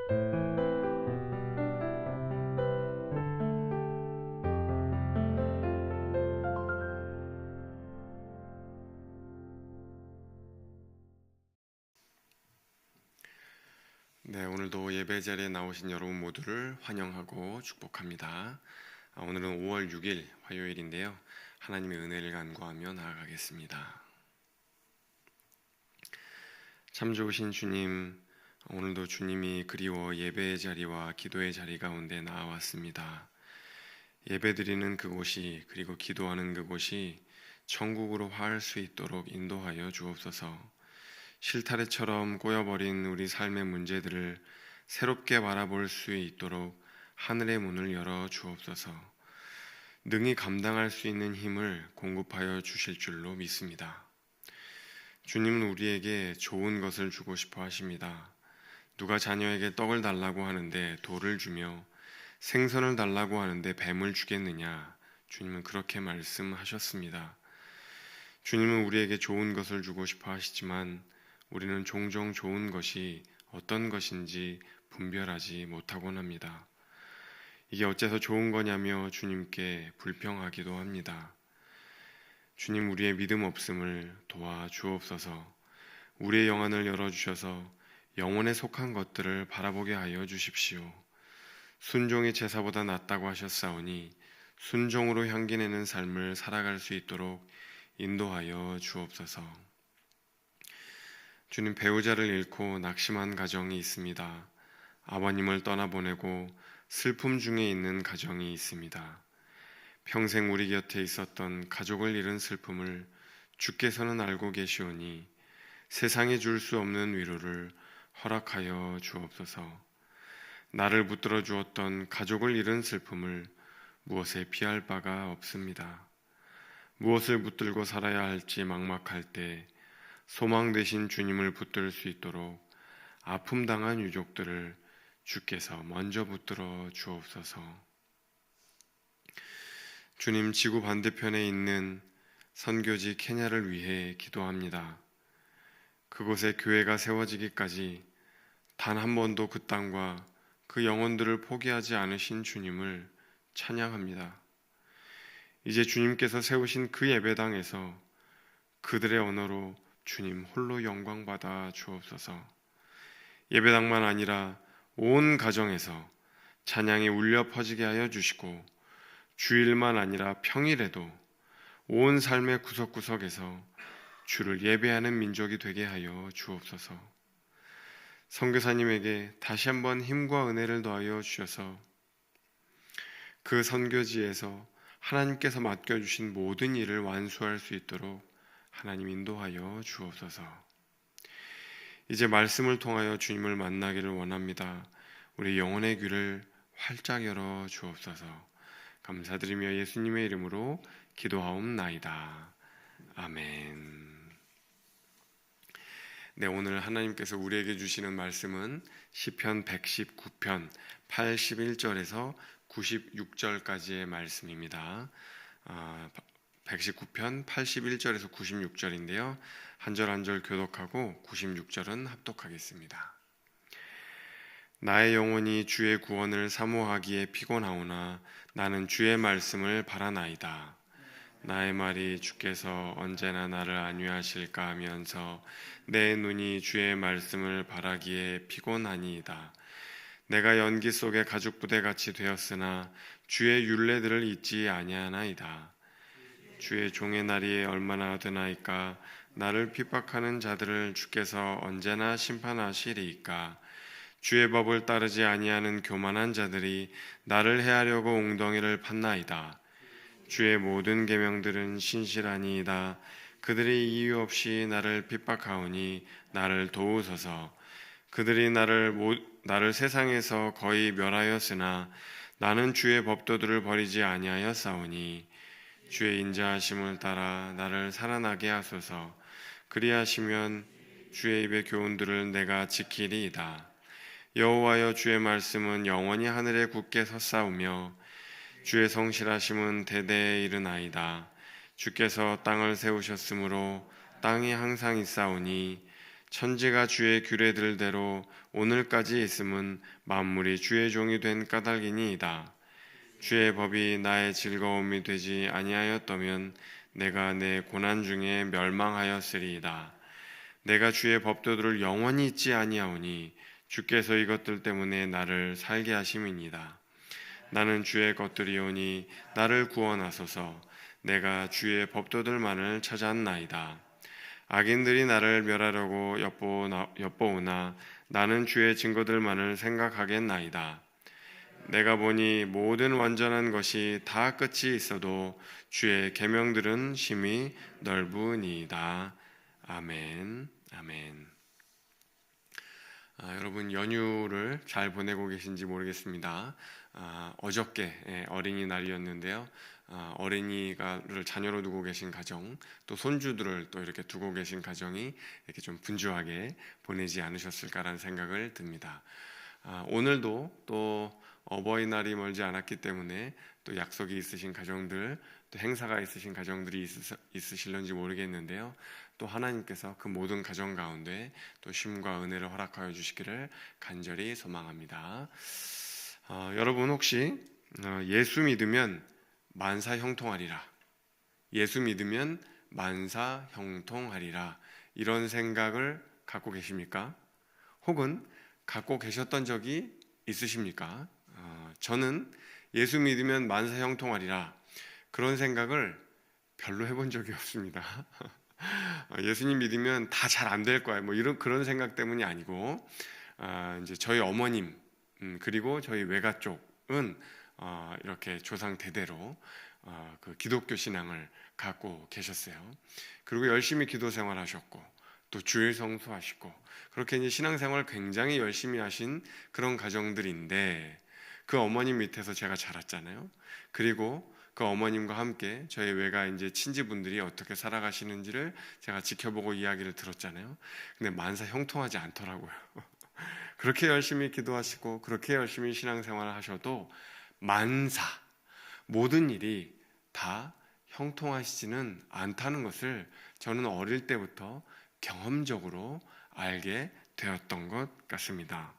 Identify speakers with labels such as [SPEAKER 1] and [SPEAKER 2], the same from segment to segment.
[SPEAKER 1] 네, 오늘도 예배 자리에 나오신 여러분 모두를 환영하고 축복합니다. 오늘은 5월 6일 화요일인데요. 하나님의 은혜를 간구하며 나아가겠습니다. 참 좋으신 주님, 오늘도 주님이 그리워 예배의 자리와 기도의 자리 가운데 나아왔습니다. 예배드리는 그곳이, 그리고 기도하는 그곳이 천국으로 화할 수 있도록 인도하여 주옵소서. 실타래처럼 꼬여버린 우리 삶의 문제들을 새롭게 바라볼 수 있도록 하늘의 문을 열어 주옵소서. 능히 감당할 수 있는 힘을 공급하여 주실 줄로 믿습니다. 주님은 우리에게 좋은 것을 주고 싶어 하십니다. 누가 자녀에게 떡을 달라고 하는데 돌을 주며 생선을 달라고 하는데 뱀을 주겠느냐? 주님은 그렇게 말씀하셨습니다. 주님은 우리에게 좋은 것을 주고 싶어 하시지만 우리는 종종 좋은 것이 어떤 것인지 분별하지 못하곤 합니다. 이게 어째서 좋은 거냐며 주님께 불평하기도 합니다. 주님, 우리의 믿음 없음을 도와 주옵소서. 우리의 영안을 열어주셔서 영혼에 속한 것들을 바라보게 하여 주십시오. 순종이 제사보다 낫다고 하셨사오니 순종으로 향기내는 삶을 살아갈 수 있도록 인도하여 주옵소서. 주님, 배우자를 잃고 낙심한 가정이 있습니다. 아버님을 떠나보내고 슬픔 중에 있는 가정이 있습니다. 평생 우리 곁에 있었던 가족을 잃은 슬픔을 주께서는 알고 계시오니 세상이 줄 수 없는 위로를 허락하여 주옵소서. 나를 붙들어 주었던 가족을 잃은 슬픔을 무엇에 비할 바가 없습니다. 무엇을 붙들고 살아야 할지 막막할 때 소망 되신 주님을 붙들 수 있도록 아픔 당한 유족들을 주께서 먼저 붙들어 주옵소서. 주님, 지구 반대편에 있는 선교지 케냐를 위해 기도합니다. 그곳에 교회가 세워지기까지 단 한 번도 그 땅과 그 영혼들을 포기하지 않으신 주님을 찬양합니다. 이제 주님께서 세우신 그 예배당에서 그들의 언어로 주님 홀로 영광받아 주옵소서. 예배당만 아니라 온 가정에서 찬양이 울려 퍼지게 하여 주시고 주일만 아니라 평일에도 온 삶의 구석구석에서 주를 예배하는 민족이 되게 하여 주옵소서. 선교사님에게 다시 한번 힘과 은혜를 더하여 주셔서 그 선교지에서 하나님께서 맡겨주신 모든 일을 완수할 수 있도록 하나님 인도하여 주옵소서. 이제 말씀을 통하여 주님을 만나기를 원합니다. 우리 영혼의 귀를 활짝 열어 주옵소서. 감사드리며 예수님의 이름으로 기도하옵나이다. 아멘. 네, 오늘 하나님께서 우리에게 주시는 말씀은 시편 119편 81절에서 96절까지의 말씀입니다. 119편 81절에서 96절인데요. 한 절 한 절 교독하고 96절은 합독하겠습니다. 나의 영혼이 주의 구원을 사모하기에 피곤하오나 나는 주의 말씀을 바라나이다. 나의 말이 주께서 언제나 나를 안위하실까 하면서 내 눈이 주의 말씀을 바라기에 피곤하니이다. 내가 연기 속에 가죽부대같이 되었으나 주의 율례들을 잊지 아니하나이다. 주의 종의 날이 얼마나 드나이까. 나를 핍박하는 자들을 주께서 언제나 심판하시리이까. 주의 법을 따르지 아니하는 교만한 자들이 나를 해하려고 웅덩이를 팠나이다. 주의 모든 계명들은 신실하니이다. 그들이 이유 없이 나를 핍박하오니 나를 도우소서. 그들이 나를 세상에서 거의 멸하였으나 나는 주의 법도들을 버리지 아니하였사오니 주의 인자하심을 따라 나를 살아나게 하소서. 그리하시면 주의 입의 교훈들을 내가 지키리이다. 여호와여, 주의 말씀은 영원히 하늘에 굳게 섰사오며 주의 성실하심은 대대에 이르나이다. 주께서 땅을 세우셨으므로 땅이 항상 있사오니 천지가 주의 규례들대로 오늘까지 있음은 만물이 주의 종이 된 까닭이니이다. 주의 법이 나의 즐거움이 되지 아니하였다면 내가 내 고난 중에 멸망하였으리이다. 내가 주의 법도들을 영원히 잊지 아니하오니 주께서 이것들 때문에 나를 살게 하심이니이다. 나는 주의 것들이오니 나를 구원하소서. 내가 주의 법도들만을 찾았나이다. 악인들이 나를 멸하려고 엿보으나 나는 주의 증거들만을 생각하겠나이다. 내가 보니 모든 완전한 것이 다 끝이 있어도 주의 계명들은 심히 넓으니이다. 아멘. 아멘. 여러분 연휴를 잘 보내고 계신지 모르겠습니다. 어저께 어린이날이었는데요. 어린이를 자녀로 두고 계신 가정, 또 손주들을 또 이렇게 두고 계신 가정이 이렇게 좀 분주하게 보내지 않으셨을까라는 생각을 듭니다. 오늘도 또 어버이날이 멀지 않았기 때문에 또 약속이 있으신 가정들, 또 행사가 있으신 가정들이 있으실런지 모르겠는데요. 또 하나님께서 그 모든 가정 가운데 또 쉼과 은혜를 허락하여 주시기를 간절히 소망합니다. 여러분 혹시 예수 믿으면 만사 형통하리라, 예수 믿으면 만사 형통하리라, 이런 생각을 갖고 계십니까? 혹은 갖고 계셨던 적이 있으십니까? 저는 예수 믿으면 만사 형통하리라, 그런 생각을 별로 해본 적이 없습니다. 예수님 믿으면 다 잘 안 될 거야, 뭐 그런 생각 때문이 아니고, 이제 저희 어머님 그리고 저희 외가 쪽은 이렇게 조상 대대로 그 기독교 신앙을 갖고 계셨어요. 그리고 열심히 기도 생활하셨고 또 주일 성수하시고 그렇게 이제 신앙생활 굉장히 열심히 하신 그런 가정들인데, 그 어머님 밑에서 제가 자랐잖아요. 그리고 그 어머님과 함께 저희 외가 이제 친지분들이 어떻게 살아가시는지를 제가 지켜보고 이야기를 들었잖아요. 근데 만사 형통하지 않더라고요. 그렇게 열심히 기도하시고 그렇게 열심히 신앙생활을 하셔도 만사 모든 일이 다 형통하시지는 않다는 것을 저는 어릴 때부터 경험적으로 알게 되었던 것 같습니다.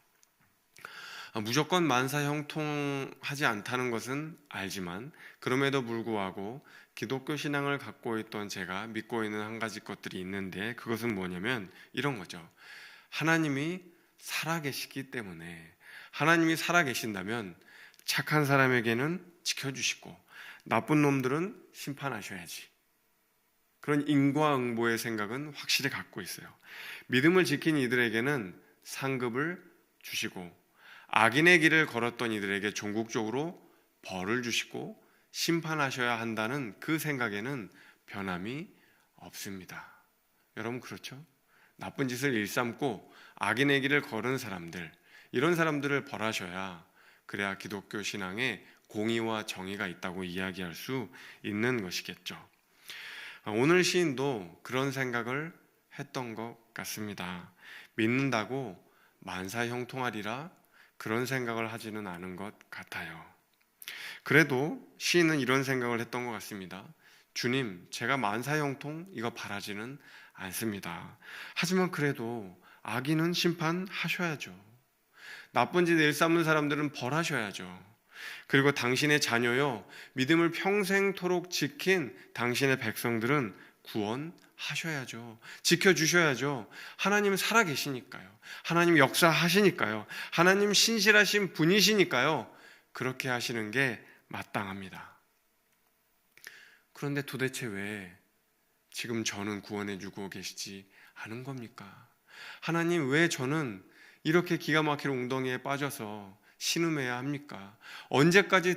[SPEAKER 1] 무조건 만사 형통하지 않다는 것은 알지만, 그럼에도 불구하고 기독교 신앙을 갖고 있던 제가 믿고 있는 한 가지 것들이 있는데, 그것은 뭐냐면 이런 거죠. 하나님이 살아계시기 때문에, 하나님이 살아계신다면 착한 사람에게는 지켜주시고 나쁜 놈들은 심판하셔야지, 그런 인과응보의 생각은 확실히 갖고 있어요. 믿음을 지킨 이들에게는 상급을 주시고 악인의 길을 걸었던 이들에게 종국적으로 벌을 주시고 심판하셔야 한다는 그 생각에는 변함이 없습니다. 여러분 그렇죠? 나쁜 짓을 일삼고 악인의 길을 걸은 사람들, 이런 사람들을 벌하셔야, 그래야 기독교 신앙에 공의와 정의가 있다고 이야기할 수 있는 것이겠죠. 오늘 시인도 그런 생각을 했던 것 같습니다. 믿는다고 만사 형통하리라, 그런 생각을 하지는 않은 것 같아요. 그래도 시인은 이런 생각을 했던 것 같습니다. 주님, 제가 만사 형통 이거 바라지는 않습니다. 하지만 그래도 악인은 심판하셔야죠. 나쁜 짓 일삼는 사람들은 벌하셔야죠. 그리고 당신의 자녀요, 믿음을 평생토록 지킨 당신의 백성들은 구원하셔야죠. 지켜주셔야죠. 하나님 살아계시니까요. 하나님 역사하시니까요. 하나님 신실하신 분이시니까요. 그렇게 하시는 게 마땅합니다. 그런데 도대체 왜 지금 저는 구원해주고 계시지 않은 겁니까? 하나님, 왜 저는 이렇게 기가 막힐 웅덩이에 빠져서 신음해야 합니까?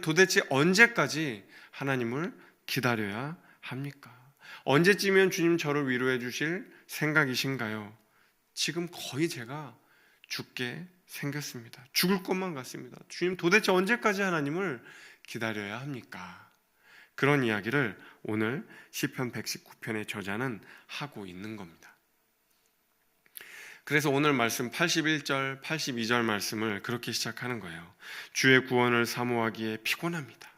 [SPEAKER 1] 도대체 언제까지 하나님을 기다려야 합니까? 언제쯤이면 주님 저를 위로해 주실 생각이신가요? 지금 거의 제가 죽게 생겼습니다. 죽을 것만 같습니다. 주님, 도대체 언제까지 하나님을 기다려야 합니까? 그런 이야기를 오늘 시편 119편의 저자는 하고 있는 겁니다. 그래서 오늘 말씀 81절, 82절 말씀을 그렇게 시작하는 거예요. 주의 구원을 사모하기에 피곤합니다.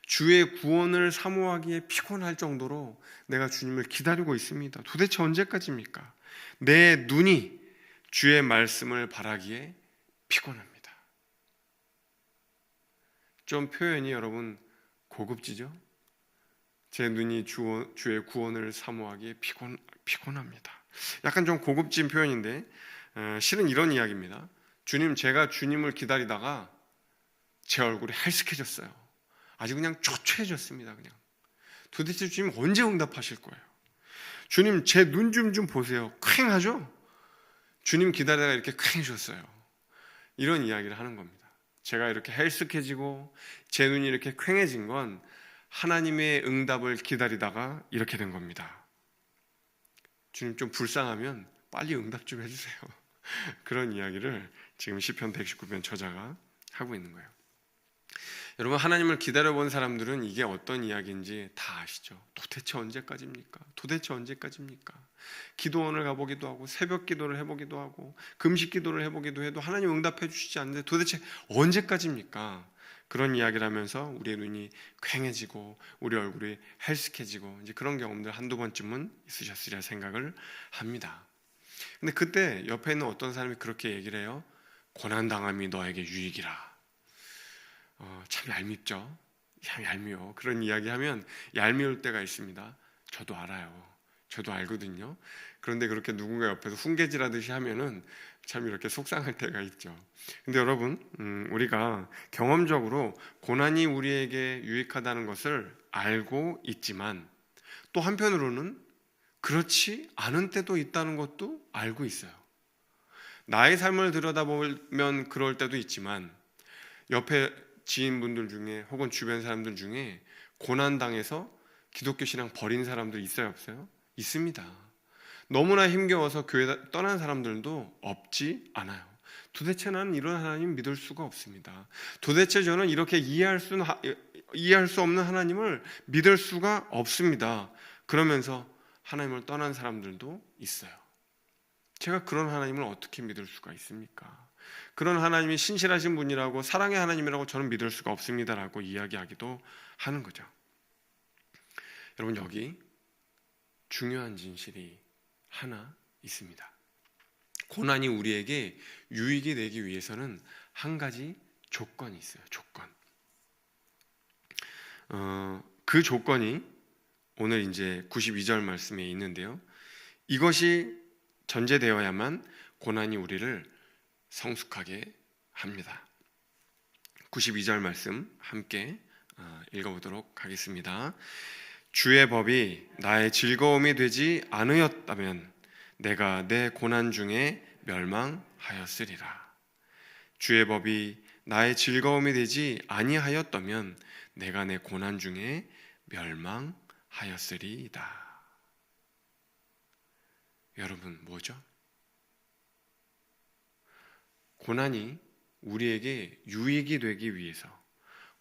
[SPEAKER 1] 주의 구원을 사모하기에 피곤할 정도로 내가 주님을 기다리고 있습니다. 도대체 언제까지입니까? 내 눈이 주의 말씀을 바라기에 피곤합니다. 좀 표현이 여러분 고급지죠? 제 눈이 주의 구원을 사모하기에 피곤합니다. 약간 좀 고급진 표현인데 실은 이런 이야기입니다. 주님, 제가 주님을 기다리다가 제 얼굴이 헬쓱해졌어요. 아주 그냥 초췌해졌습니다. 그냥 도대체 주님 언제 응답하실 거예요? 주님, 제 눈 좀 보세요. 퀭하죠? 주님 기다리다가 이렇게 퀭해졌어요. 이런 이야기를 하는 겁니다. 제가 이렇게 헬쓱해지고 제 눈이 이렇게 퀭해진 건 하나님의 응답을 기다리다가 이렇게 된 겁니다. 주님 좀 불쌍하면 빨리 응답 좀 해주세요. 그런 이야기를 지금 시편 119편 저자가 하고 있는 거예요. 여러분, 하나님을 기다려본 사람들은 이게 어떤 이야기인지 다 아시죠? 도대체 언제까지입니까? 도대체 언제까지입니까? 기도원을 가보기도 하고 새벽 기도를 해보기도 하고 금식 기도를 해보기도 해도 하나님 응답해 주시지 않는데 도대체 언제까지입니까? 그런 이야기를 하면서 우리의 눈이 퀭해지고 우리 얼굴이 헬쓱해지고 이제 그런 경험들 한두 번쯤은 있으셨으리라 생각을 합니다. 근데 그때 옆에 있는 어떤 사람이 그렇게 얘기를 해요. 고난당함이 너에게 유익이라. 참 얄밉죠. 참 얄미워. 그런 이야기하면 얄미울 때가 있습니다. 저도 알아요. 저도 알거든요. 그런데 그렇게 누군가 옆에서 훈계질하듯이 하면은 참 이렇게 속상할 때가 있죠. 근데 여러분, 우리가 경험적으로 고난이 우리에게 유익하다는 것을 알고 있지만 또 한편으로는 그렇지 않은 때도 있다는 것도 알고 있어요. 나의 삶을 들여다보면 그럴 때도 있지만 옆에 지인분들 중에 혹은 주변 사람들 중에 고난당해서 기독교 신앙 버린 사람들 있어요, 없어요? 있습니다. 너무나 힘겨워서 교회 떠난 사람들도 없지 않아요. 도대체 나는 이런 하나님 믿을 수가 없습니다. 도대체 저는 이렇게 이해할 수 없는 하나님을 믿을 수가 없습니다. 그러면서 하나님을 떠난 사람들도 있어요. 제가 그런 하나님을 어떻게 믿을 수가 있습니까? 그런 하나님이 신실하신 분이라고 사랑의 하나님이라고 저는 믿을 수가 없습니다라고 이야기하기도 하는 거죠. 여러분, 여기 중요한 진실이 하나 있습니다. 고난이 우리에게 유익이 되기 위해서는 한 가지 조건이 있어요. 조건. 그 조건이 오늘 이제 92절 말씀에 있는데요. 이것이 전제되어야만 고난이 우리를 성숙하게 합니다. 92절 말씀 함께 읽어보도록 하겠습니다. 주의 법이 나의 즐거움이 되지 않으였다면 내가 내 고난 중에 멸망하였으리라. 주의 법이 나의 즐거움이 되지 아니하였다면 내가 내 고난 중에 멸망하였으리이다. 여러분, 뭐죠? 고난이 우리에게 유익이 되기 위해서,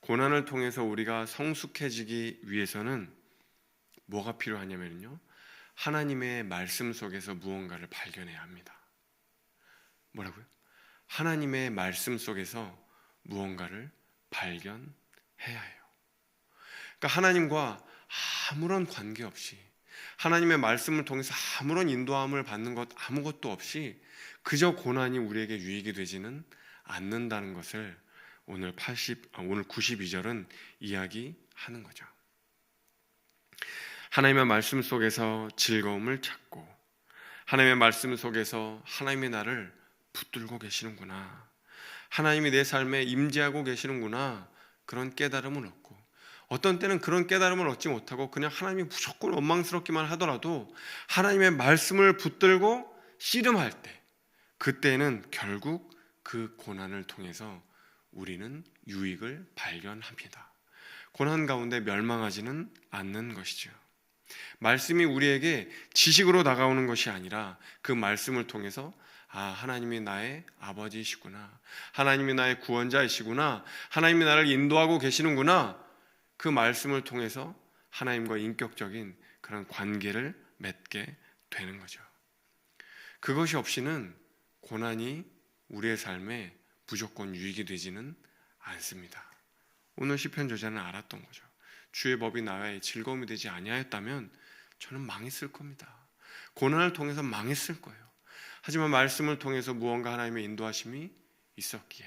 [SPEAKER 1] 고난을 통해서 우리가 성숙해지기 위해서는 뭐가 필요하냐면요, 하나님의 말씀 속에서 무언가를 발견해야 합니다. 뭐라고요? 하나님의 말씀 속에서 무언가를 발견해야 해요. 그러니까 하나님과 아무런 관계없이, 하나님의 말씀을 통해서 아무런 인도함을 받는 것 아무것도 없이 그저 고난이 우리에게 유익이 되지는 않는다는 것을 오늘 92절은 이야기하는 거죠. 하나님의 말씀 속에서 즐거움을 찾고 하나님의 말씀 속에서 하나님의 나를 붙들고 계시는구나, 하나님이 내 삶에 임재하고 계시는구나, 그런 깨달음을 얻고, 어떤 때는 그런 깨달음을 얻지 못하고 그냥 하나님이 무조건 원망스럽기만 하더라도 하나님의 말씀을 붙들고 씨름할 때, 그때는 결국 그 고난을 통해서 우리는 유익을 발견합니다. 고난 가운데 멸망하지는 않는 것이죠. 말씀이 우리에게 지식으로 다가오는 것이 아니라 그 말씀을 통해서 하나님이 나의 아버지이시구나, 하나님이 나의 구원자이시구나, 하나님이 나를 인도하고 계시는구나, 그 말씀을 통해서 하나님과 인격적인 그런 관계를 맺게 되는 거죠. 그것이 없이는 고난이 우리의 삶에 무조건 유익이 되지는 않습니다. 오늘 시편 저자는 알았던 거죠. 주의 법이 나의 즐거움이 되지 아니하였다면 저는 망했을 겁니다. 고난을 통해서 망했을 거예요. 하지만 말씀을 통해서 무언가 하나님의 인도하심이 있었기에,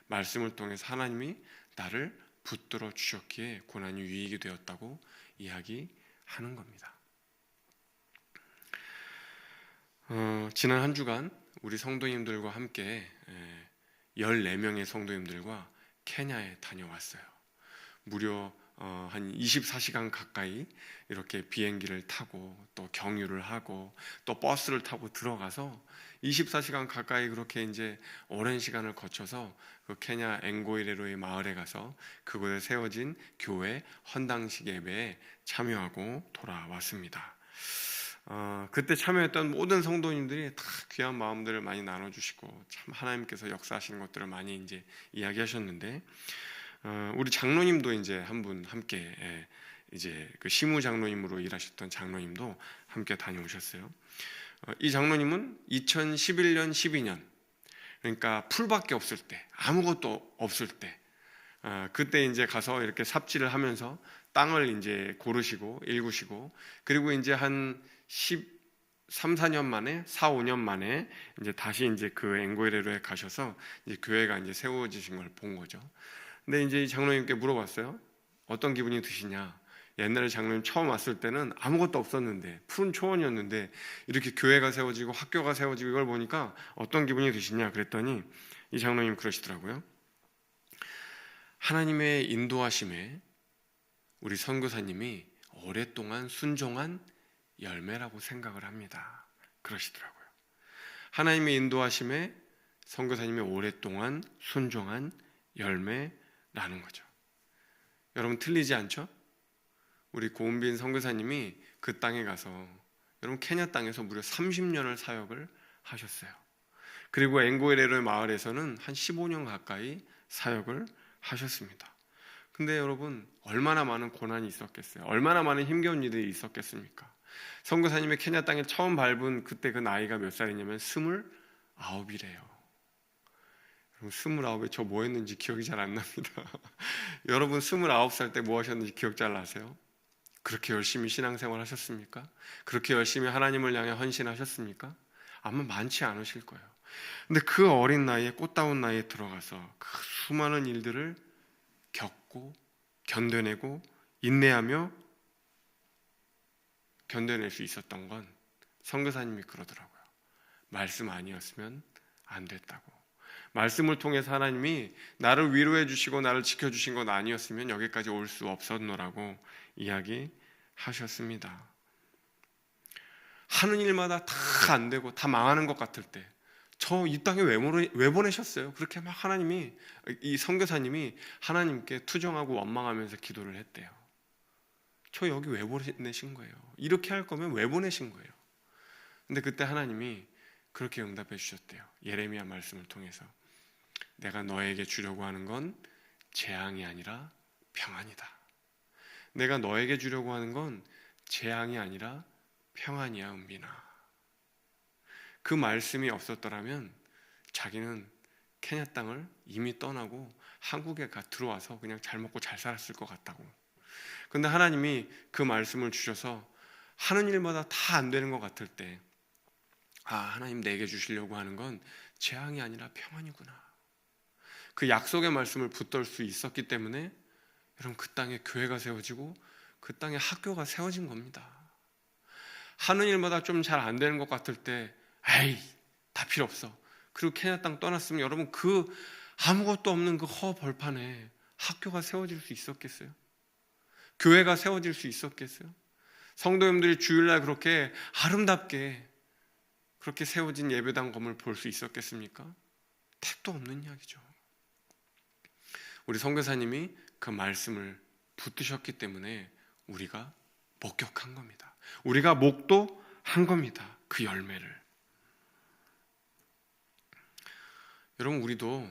[SPEAKER 1] 말씀을 통해서 하나님이 나를 붙들어 주셨기에 고난이 유익이 되었다고 이야기하는 겁니다. 지난 한 주간 우리 성도님들과 함께 14명의 성도님들과 케냐에 다녀왔어요. 무려 한 24시간 가까이 이렇게 비행기를 타고 또 경유를 하고 또 버스를 타고 들어가서 24시간 가까이 그렇게 이제 오랜 시간을 거쳐서 그 케냐 엥고이레로의 마을에 가서 그곳에 세워진 교회 헌당식 예배에 참여하고 돌아왔습니다. 그때 참여했던 모든 성도님들이 다 귀한 마음들을 많이 나눠주시고 참 하나님께서 역사하시는 것들을 많이 이제 이야기하셨는데, 우리 장로님도 이제 한 분 함께 이제 그 시무 장로님으로 일하셨던 장로님도 함께 다녀오셨어요. 이 장로님은 2011년, 12년, 그러니까 풀밖에 없을 때, 아무것도 없을 때, 그때 이제 가서 이렇게 삽질을 하면서 땅을 이제 고르시고 일구시고, 그리고 이제 한 13, 14년 만에, 4, 5년 만에 이제 다시 이제 그 엥고이레로에 가셔서 이제 교회가 이제 세워지신 걸 본 거죠. 근데 이제 이 장로님께 물어봤어요. 어떤 기분이 드시냐? 옛날에 장로님 처음 왔을 때는 아무것도 없었는데, 푸른 초원이었는데 이렇게 교회가 세워지고 학교가 세워지고 이걸 보니까 어떤 기분이 드시냐? 그랬더니 이 장로님 그러시더라고요. 하나님의 인도하심에 우리 선교사님이 오랫동안 순종한 열매라고 생각을 합니다. 그러시더라고요. 하나님의 인도하심에 선교사님이 오랫동안 순종한 열매라는 거죠. 여러분 틀리지 않죠? 우리 고은빈 선교사님이 그 땅에 가서, 여러분 케냐 땅에서 무려 30년을 사역을 하셨어요. 그리고 엥고이레로의 마을에서는 한 15년 가까이 사역을 하셨습니다. 근데 여러분 얼마나 많은 고난이 있었겠어요? 얼마나 많은 힘겨운 일들이 있었겠습니까? 선교사님의 케냐 땅에 처음 밟은 그때 그 나이가 몇 살이냐면 29이래요. 29에 저 뭐 했는지 기억이 잘 안 납니다. 여러분 29살 때 뭐 하셨는지 기억 잘 나세요? 그렇게 열심히 신앙생활 하셨습니까? 그렇게 열심히 하나님을 향해 헌신하셨습니까? 아마 많지 않으실 거예요. 근데 그 어린 나이에, 꽃다운 나이에 들어가서 그 수많은 일들을 겪고 견뎌내고 인내하며 견뎌낼 수 있었던 건 선교사님이 그러더라고요. 말씀 아니었으면 안 됐다고. 말씀을 통해서 하나님이 나를 위로해 주시고 나를 지켜주신 것 아니었으면 여기까지 올 수 없었노라고 이야기하셨습니다. 하는 일마다 다 안 되고 다 망하는 것 같을 때, 저 이 땅에 왜 보내셨어요? 그렇게 막 하나님이, 이 선교사님이 하나님께 투정하고 원망하면서 기도를 했대요. 저 여기 왜 보내신 거예요? 이렇게 할 거면 왜 보내신 거예요? 근데 그때 하나님이 그렇게 응답해 주셨대요. 예레미야 말씀을 통해서 내가 너에게 주려고 하는 건 재앙이 아니라 평안이다. 내가 너에게 주려고 하는 건 재앙이 아니라 평안이야, 은빈아. 그 말씀이 없었더라면 자기는 케냐 땅을 이미 떠나고 한국에 들어와서 그냥 잘 먹고 잘 살았을 것 같다고. 근데 하나님이 그 말씀을 주셔서 하는 일마다 다 안 되는 것 같을 때, 하나님 내게 주시려고 하는 건 재앙이 아니라 평안이구나. 그 약속의 말씀을 붙들 수 있었기 때문에 여러분 그 땅에 교회가 세워지고 그 땅에 학교가 세워진 겁니다. 하는 일마다 좀 잘 안 되는 것 같을 때 에이 다 필요 없어. 그리고 케냐 땅 떠났으면 여러분 그 아무것도 없는 그 허벌판에 학교가 세워질 수 있었겠어요? 교회가 세워질 수 있었겠어요? 성도님들이 주일날 그렇게 아름답게 그렇게 세워진 예배당 건물 볼 수 있었겠습니까? 택도 없는 이야기죠. 우리 선교사님이 그 말씀을 붙드셨기 때문에 우리가 목격한 겁니다. 우리가 목도한 겁니다. 그 열매를. 여러분 우리도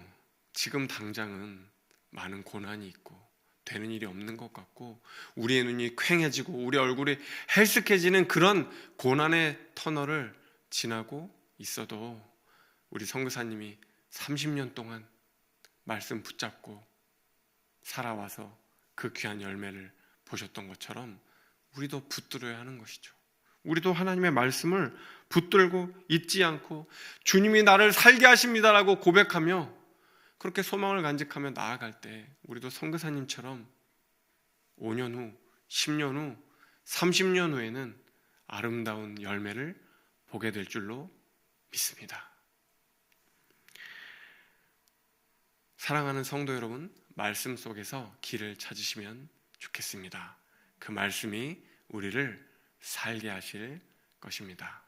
[SPEAKER 1] 지금 당장은 많은 고난이 있고 되는 일이 없는 것 같고 우리의 눈이 퀭해지고 우리 얼굴이 헬쓱해지는 그런 고난의 터널을 지나고 있어도 우리 선교사님이 30년 동안 말씀 붙잡고 살아와서 그 귀한 열매를 보셨던 것처럼 우리도 붙들어야 하는 것이죠. 우리도 하나님의 말씀을 붙들고 잊지 않고 주님이 나를 살게 하십니다라고 고백하며 그렇게 소망을 간직하며 나아갈 때 우리도 선교사님처럼 5년 후, 10년 후, 30년 후에는 아름다운 열매를 보게 될 줄로 믿습니다. 사랑하는 성도 여러분, 말씀 속에서 길을 찾으시면 좋겠습니다. 그 말씀이 우리를 살게 하실 것입니다.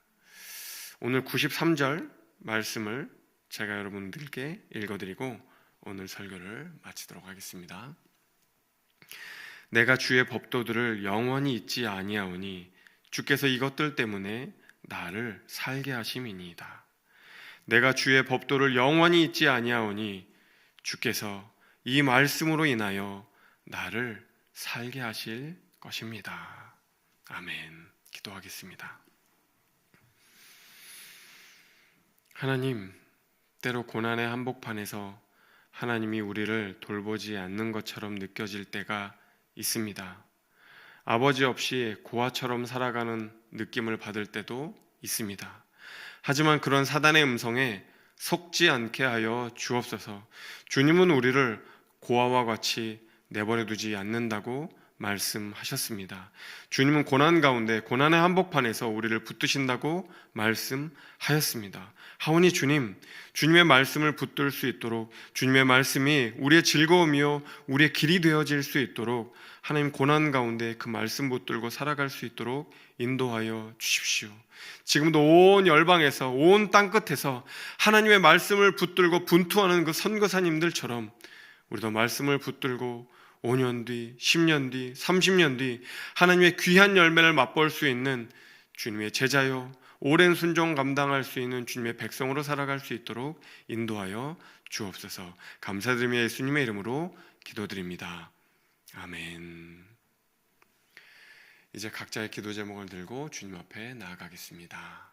[SPEAKER 1] 오늘 93절 말씀을 제가 여러분들께 읽어드리고 오늘 설교를 마치도록 하겠습니다. 내가 주의 법도들을 영원히 잊지 아니하오니 주께서 이것들 때문에 나를 살게 하심이니이다. 내가 주의 법도를 영원히 잊지 아니하오니 주께서 이 말씀으로 인하여 나를 살게 하실 것입니다. 아멘. 기도하겠습니다. 하나님, 때로 고난의 한복판에서 하나님이 우리를 돌보지 않는 것처럼 느껴질 때가 있습니다. 아버지 없이 고아처럼 살아가는 느낌을 받을 때도 있습니다. 하지만 그런 사단의 음성에 속지 않게 하여 주옵소서. 주님은 우리를 고아와 같이 내버려 두지 않는다고 말씀하셨습니다. 주님은 고난 가운데 고난의 한복판에서 우리를 붙드신다고 말씀하였습니다. 하오니 주님, 주님의 말씀을 붙들 수 있도록 주님의 말씀이 우리의 즐거움이요 우리의 길이 되어질 수 있도록 하나님 고난 가운데 그 말씀 붙들고 살아갈 수 있도록 인도하여 주십시오. 지금도 온 열방에서 온 땅끝에서 하나님의 말씀을 붙들고 분투하는 그 선교사님들처럼 우리도 말씀을 붙들고 5년 뒤, 10년 뒤, 30년 뒤 하나님의 귀한 열매를 맛볼 수 있는 주님의 제자요 오랜 순종 감당할 수 있는 주님의 백성으로 살아갈 수 있도록 인도하여 주옵소서. 감사드리며 예수님의 이름으로 기도드립니다. 아멘. 이제 각자의 기도 제목을 들고 주님 앞에 나아가겠습니다.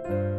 [SPEAKER 1] 주님.